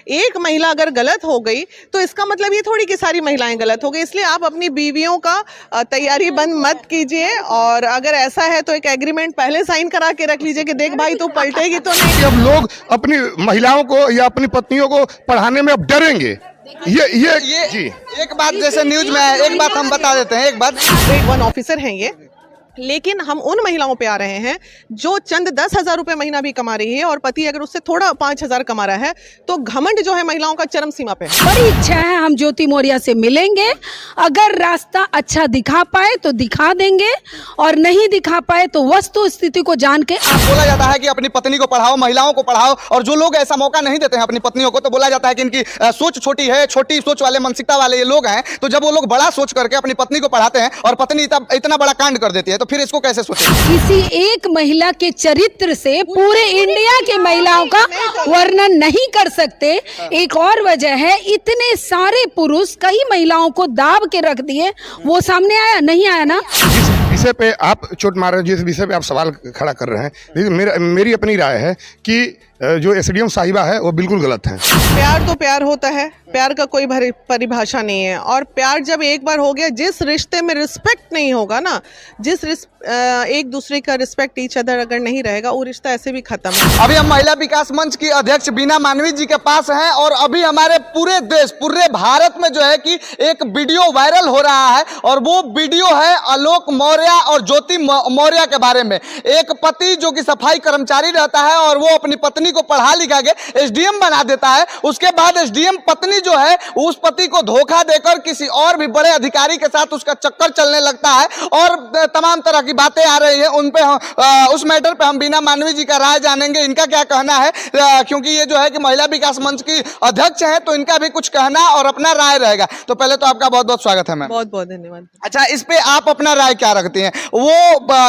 एक महिला अगर गलत हो गई तो इसका मतलब ये थोड़ी कि सारी महिलाएं गलत हो गई। इसलिए आप अपनी बीवियों का तैयारी बंद मत कीजिए, और अगर ऐसा है तो एक एग्रीमेंट पहले साइन करा के रख लीजिए कि देख भाई तू पलटेगी तो नहीं। अब लोग अपनी महिलाओं को या अपनी पत्नियों को पढ़ाने में अब डरेंगे। ये जी एक बात जैसे न्यूज में है, एक बात हम बता देते हैं, एक बात ग्रेड 1 ऑफिसर हैं ये, लेकिन हम उन महिलाओं पे आ रहे हैं जो चंद 10,000 रुपए महीना भी कमा रही है और पति अगर उससे थोड़ा 5,000 कमा रहा है तो घमंड जो है महिलाओं का चरम सीमा पे है। बड़ी इच्छा है हम ज्योति मौर्य से मिलेंगे, अगर रास्ता अच्छा दिखा पाए तो दिखा देंगे और नहीं दिखा पाए तो वस्तु स्थिति को जान के बोला जाता है कि अपनी पत्नी को पढ़ाओ, महिलाओं को पढ़ाओ, और जो लोग ऐसा मौका नहीं देते हैं अपनी पत्नियों को, तो बोला जाता है कि इनकी सोच छोटी है, छोटी सोच वाले मानसिकता वाले ये लोग हैं। तो जब वो लोग बड़ा सोच करके अपनी पत्नी को पढ़ाते हैं और पत्नी इतना बड़ा कांड कर देती है, तो फिर इसको कैसे सोचे? किसी एक महिला के चरित्र से पूरे इंडिया की महिलाओं का वर्णन नहीं कर सकते। एक और वजह है, इतने सारे पुरुष कई महिलाओं को दाब के रख दिए, वो सामने आया नहीं आया ना। जिस विषय पे आप चोट मार रहे हो, जिस विषय पे आप सवाल खड़ा कर रहे हैं, लेकिन मेरी अपनी राय है कि जो एसडीएम साहिबा है वो बिल्कुल गलत है। प्यार तो प्यार होता है, प्यार का कोई परिभाषा नहीं है, और प्यार जब एक बार हो गया, जिस रिश्ते में रिस्पेक्ट नहीं होगा ना, एक दूसरे का रिस्पेक्ट ईच अदर अगर नहीं रहेगा, वो रिश्ता ऐसे भी खत्म है। अभी हम महिला विकास मंच की अध्यक्ष बीना मानवी जी के पास हैं, और अभी हमारे पूरे देश, पूरे भारत में जो है कि एक वीडियो वायरल हो रहा है, और वो वीडियो है आलोक मौर्य और ज्योति मौर्य के बारे में। एक पति जो कि सफाई कर्मचारी रहता है और वो अपनी पत्नी को पढ़ा लिखा के एसडीएम बना देता है, उसके बाद एसडीएम पत्नी जो है उस पति को धोखा देकर किसी और भी बड़े अधिकारी के साथ उसका चक्कर चलने लगता है, और तमाम तरह की बातें आ रही हैं। उन पे उस मैटर पे हम बीना मानवी जी का राय जानेंगे, इनका क्या कहना है, क्योंकि ये जो है कि महिला विकास मंच की अध्यक्ष हैं, तो इनका भी कुछ कहना और अपना राय रहेगा। तो पहले तो आपका बहुत बहुत स्वागत है मैम। बहुत बहुत धन्यवाद। अच्छा, इस पे आप अपना राय क्या रखती हैं? वो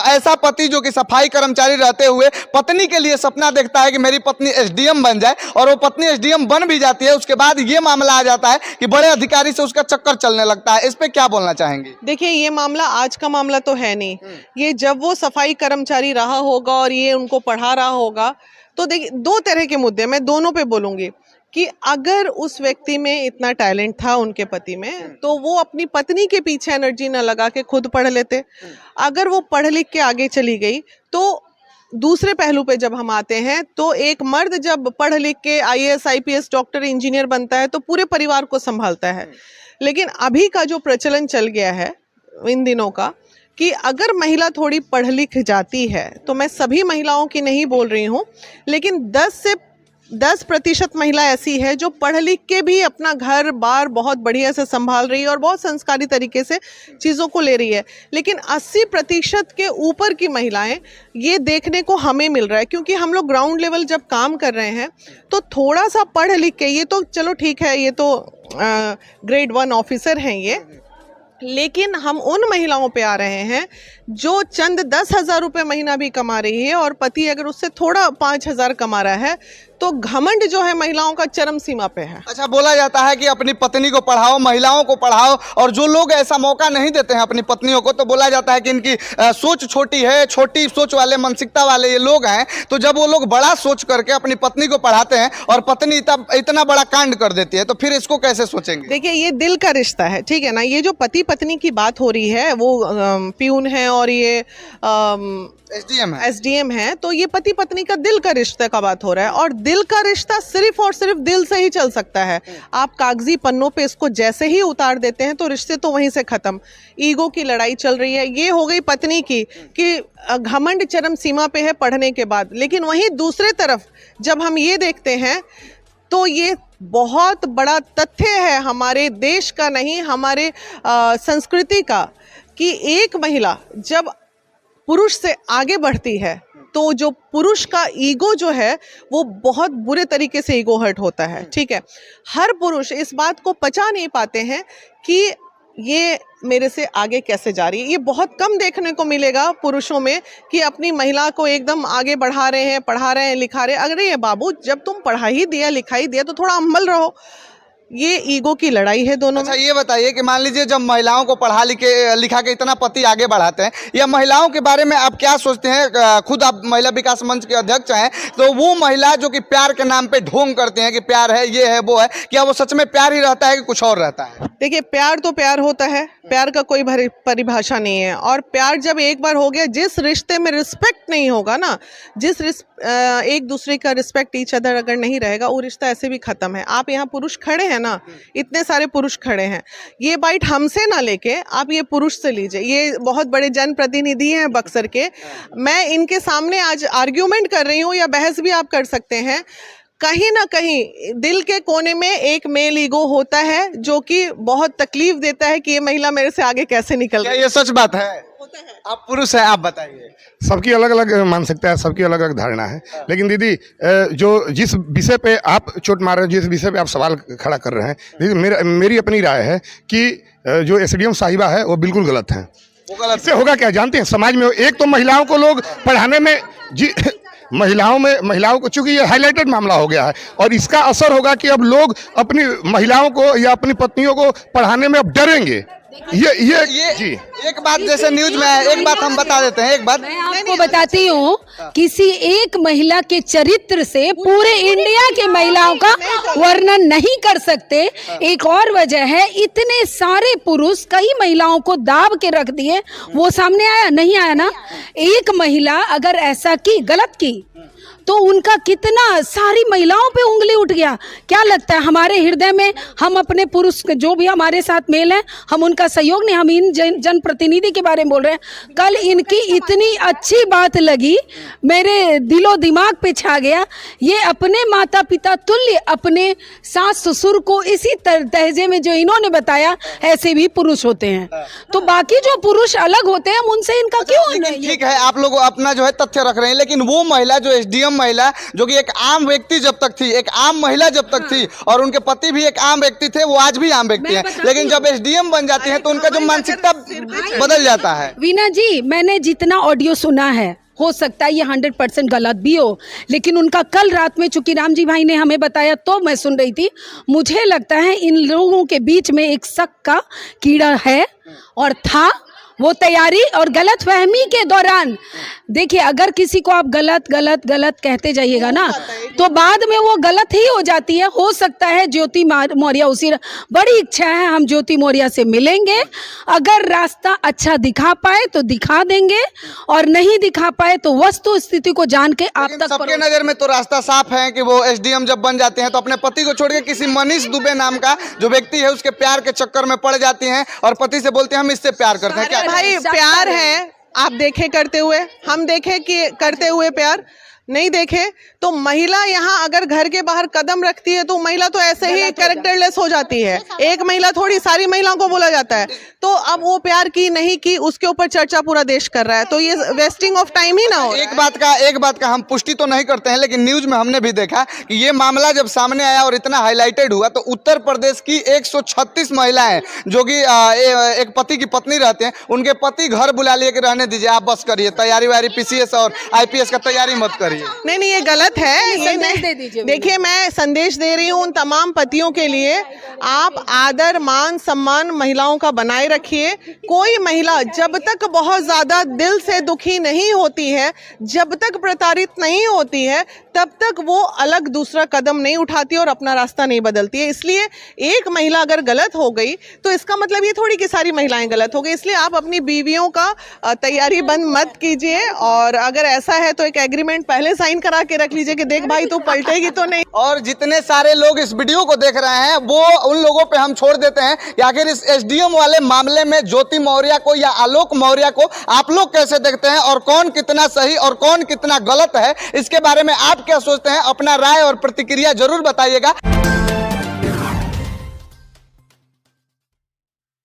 ऐसा पति जो कि सफाई कर्मचारी रहते हुए पत्नी के लिए सपना देखता है कि मेरी पत्नी एसडीएम बन जाए, और वो पत्नी एसडीएम बन भी जाती है, उसके बाद ये मामला आ जाता है कि बड़े अधिकारी से उसका चक्कर चलने लगता है। इस पे क्या बोलना चाहेंगे? देखिए, ये मामला आज का मामला तो है नहीं, ये जब वो सफाई कर्मचारी रहा होगा और ये उनको पढ़ा रहा होगा, तो देखिए दो तरह के मुद्दे, मैं दोनों पे बोलूंगी कि अगर उस व्यक्ति में इतना टैलेंट था उनके पति में, तो वो अपनी पत्नी के पीछे एनर्जी न लगा के खुद पढ़ लेते। अगर वो पढ़ लिख के आगे चली गई, तो दूसरे पहलू पे जब हम आते हैं, तो एक मर्द जब पढ़ लिख के आईएएस, आईपीएस, डॉक्टर, इंजीनियर बनता है तो पूरे परिवार को संभालता है। लेकिन अभी का जो प्रचलन चल गया है इन दिनों का, कि अगर महिला थोड़ी पढ़ लिख जाती है, तो मैं सभी महिलाओं की नहीं बोल रही हूँ, लेकिन 10% महिला ऐसी है जो पढ़ लिख के भी अपना घर बार बहुत बढ़िया से संभाल रही है और बहुत संस्कारी तरीके से चीज़ों को ले रही है। लेकिन 80% के ऊपर की महिलाएं, ये देखने को हमें मिल रहा है, क्योंकि हम लोग ग्राउंड लेवल जब काम कर रहे हैं, तो थोड़ा सा पढ़ लिख के, ये तो चलो ठीक है, ये तो ग्रेड 1 ऑफिसर हैं ये, लेकिन हम उन महिलाओं पे आ रहे हैं जो चंद 10,000 रुपए महीना भी कमा रही है और पति अगर उससे थोड़ा 5,000 कमा रहा है, तो घमंड जो है महिलाओं का चरम सीमा पे है। अच्छा, बोला जाता है कि अपनी पत्नी को पढ़ाओ, महिलाओं को पढ़ाओ, और जो लोग ऐसा मौका नहीं देते हैं अपनी पत्नियों को, तो बोला जाता है कि इनकी सोच छोटी है, छोटी सोच वाले मानसिकता वाले ये लोग हैं। तो जब वो लोग बड़ा सोच करके अपनी पत्नी को पढ़ाते हैं और पत्नी इतना बड़ा कांड कर देती है, तो फिर इसको कैसे सोचेंगे? देखिए, ये दिल का रिश्ता है, ठीक है ना। ये जो पति पत्नी की बात हो रही है, वो प्यून है और ये एसडीएम है, तो ये पति पत्नी का दिल का रिश्ते का बात हो रहा है, और दिल का रिश्ता सिर्फ और सिर्फ दिल से ही चल सकता है। आप कागजी पन्नों पे इसको जैसे ही उतार देते हैं तो रिश्ते तो वहीं से खत्म। ईगो की लड़ाई चल रही है, ये हो गई पत्नी की कि घमंड चरम सीमा पे है पढ़ने के बाद। लेकिन वहीं दूसरे तरफ जब हम ये देखते हैं, तो ये बहुत बड़ा तथ्य है हमारे देश का नहीं, हमारे संस्कृति का, कि एक महिला जब पुरुष से आगे बढ़ती है, तो जो पुरुष का ईगो जो है वो बहुत बुरे तरीके से ईगो हर्ट होता है, ठीक है। हर पुरुष इस बात को पचा नहीं पाते हैं कि ये मेरे से आगे कैसे जा रही है। ये बहुत कम देखने को मिलेगा पुरुषों में कि अपनी महिला को एकदम आगे बढ़ा रहे हैं, पढ़ा रहे हैं, लिखा रहे हैं। अरे ये बाबू, जब तुम पढ़ा ही दिया, लिखा ही दिया, तो थोड़ा अम्बल रहो। ये ईगो की लड़ाई है दोनों अच्छा में। ये बताइए कि मान लीजिए जब महिलाओं को पढ़ा लिखा के इतना पति आगे बढ़ाते हैं, या महिलाओं के बारे में आप क्या सोचते हैं? खुद आप महिला विकास मंच के अध्यक्ष हैं, तो वो महिला जो कि प्यार के नाम पे ढोंग करते हैं कि प्यार है, ये है, वो है, क्या वो सच में प्यार ही रहता है कि कुछ और रहता है? देखिए, प्यार तो प्यार होता है, प्यार का कोई परिभाषा नहीं है। और प्यार जब एक बार हो गया, जिस रिश्ते में रिस्पेक्ट नहीं होगा ना, एक दूसरे का रिस्पेक्ट ईच अदर अगर नहीं रहेगा, वो रिश्ता ऐसे भी खत्म है। आप यहाँ पुरुष खड़े हैं ना, इतने सारे पुरुष खड़े हैं, ये बाइट हमसे ना लेके आप ये पुरुष से लीजिए। ये बहुत बड़े जनप्रतिनिधि हैं बक्सर के, मैं इनके सामने आज आर्ग्यूमेंट कर रही हूँ, या बहस भी आप कर सकते हैं। कहीं ना कहीं दिल के कोने में एक मेल ईगो होता है जो कि बहुत तकलीफ देता है कि ये महिला मेरे से आगे कैसे निकल क्या रही है। ये सच बात है? आप पुरुष हैं, आप बताइए। सबकी अलग अलग मानसिकता है, सबकी अलग अलग धारणा है। लेकिन दीदी, जो जिस विषय पे आप चोट मार रहे हैं, जिस विषय पे आप सवाल खड़ा कर रहे हैं, दीदी मेरी अपनी राय है कि जो एसडीएम साहिबा है वो बिल्कुल गलत है। वो गलत इससे होगा क्या जानते हैं? समाज में एक तो महिलाओं को लोग पढ़ाने में महिलाओं को, चूंकि ये हाईलाइटेड मामला हो गया है, और इसका असर होगा कि अब लोग अपनी महिलाओं को या अपनी पत्नियों को पढ़ाने में अब डरेंगे। ये जी एक बात जैसे न्यूज में है, एक बात हम बता देते हैं। एक बात मैं आपको बताती हूँ, किसी एक महिला के चरित्र से पूरे इंडिया के महिलाओं का वर्णन नहीं कर सकते। एक और वजह है, इतने सारे पुरुष कई महिलाओं को दाब के रख दिए, वो सामने आया नहीं आया ना। एक महिला अगर ऐसा की, गलत की, तो उनका कितना सारी महिलाओं पे उंगली उठ गया। क्या लगता है हमारे हृदय में, हम अपने पुरुष जो भी हमारे साथ मेल हैं, हम उनका सहयोग नहीं, हम इन जनप्रतिनिधि के बारे में बोल रहे हैं। कल इनकी इतनी अच्छी बात लगी, मेरे दिलो दिमाग पे छा गया। ये अपने माता पिता तुल्य अपने सास ससुर को इसी तहजे में जो इन्होंने बताया, ऐसे भी पुरुष होते हैं। तो बाकी जो पुरुष अलग होते हैं, हम उनसे इनका क्यों? ठीक है, आप लोग अपना जो है तथ्य रख रहे हैं, लेकिन वो महिला जो एसडीएम महिला, जो कि एक आम व्यक्ति जब तक थी, एक आम महिला जब तक थी, और उनके पति भी एक आम व्यक्ति थे, वो आज भी आम व्यक्ति हैं, लेकिन जब एसडीएम बन जाती हैं तो उनका जो मानसिकता बदल जाता है। वीना जी, मैंने जितना ऑडियो सुना है, हो सकता है ये 100% गलत भी हो, लेकिन उनका कल रात में चूंकि राम जी भाई ने हमें बताया तो मैं सुन रही थी। मुझे लगता है इन लोगों के बीच में एक शक का कीड़ा है और था। वो तैयारी और गलत फहमी के दौरान, देखिए, अगर किसी को आप गलत गलत गलत कहते जाइएगा ना, तो बाद में वो गलत ही हो जाती है। हो सकता है ज्योति मौर्य, उसी बड़ी इच्छा है हम ज्योति मौर्य से मिलेंगे। अगर रास्ता अच्छा दिखा पाए तो दिखा देंगे, और नहीं दिखा पाए तो वस्तु स्थिति को जान के आप तक। सबके नजर में तो रास्ता साफ है कि वो एसडीएम जब बन जाते हैं तो अपने पति को छोड़ के किसी मनीष दुबे नाम का जो व्यक्ति है उसके प्यार के चक्कर में पड़ जाती हैं, और पति से बोलते हैं हम इससे प्यार करते हैं। क्या भाई, प्यार है, आप देखे करते हुए, हम देखे कि करते हुए प्यार नहीं देखे, तो महिला यहाँ अगर घर के बाहर कदम रखती है तो महिला तो ऐसे ही कैरेक्टरलेस हो जाती है। एक महिला थोड़ी, सारी महिलाओं को बोला जाता है। तो अब वो प्यार की नहीं की, उसके ऊपर चर्चा पूरा देश कर रहा है, तो ये वेस्टिंग ऑफ टाइम ही ना हो। एक बात का हम पुष्टि तो नहीं करते हैं, लेकिन न्यूज में हमने भी देखा कि ये मामला जब सामने आया और इतना हाईलाइटेड हुआ, तो उत्तर प्रदेश की 136 महिलाएं जो कि एक पति की पत्नी रहते हैं, उनके पति घर बुला लिए कि रहने दीजिए, आप बस करिए, तैयारी वारी पीसीएस और आईपीएस का तैयारी मत करिए। नहीं, ये गलत है। ये देखिए, मैं संदेश दे रही हूँ उन तमाम पतियों के लिए, आप आदर मान सम्मान महिलाओं का बनाए रखिए। कोई महिला जब तक बहुत ज्यादा दिल से दुखी नहीं होती है, जब तक प्रताड़ित नहीं होती है, तब तक वो अलग दूसरा कदम नहीं उठाती और अपना रास्ता नहीं बदलती है। इसलिए एक महिला अगर गलत हो गई तो इसका मतलब ये थोड़ी कि सारी महिलाएं गलत हो गई। इसलिए आप अपनी बीवियों का तैयारी बंद मत कीजिए, और अगर ऐसा है तो एक एग्रीमेंट पहले साइन करा के रख लीजिए कि देख भाई तू पलटेगी तो नहीं। और जितने सारे लोग इस वीडियो को देख रहे हैं, वो उन लोगों पे हम छोड़ देते हैं कि आखिर इस एसडीएम वाले मामले में ज्योति मौर्य को या आलोक मौर्य को आप लोग कैसे देखते हैं, और कौन कितना सही और कौन कितना गलत है, इसके बारे में आप क्या सोचते हैं? अपना राय और प्रतिक्रिया जरूर बताइएगा।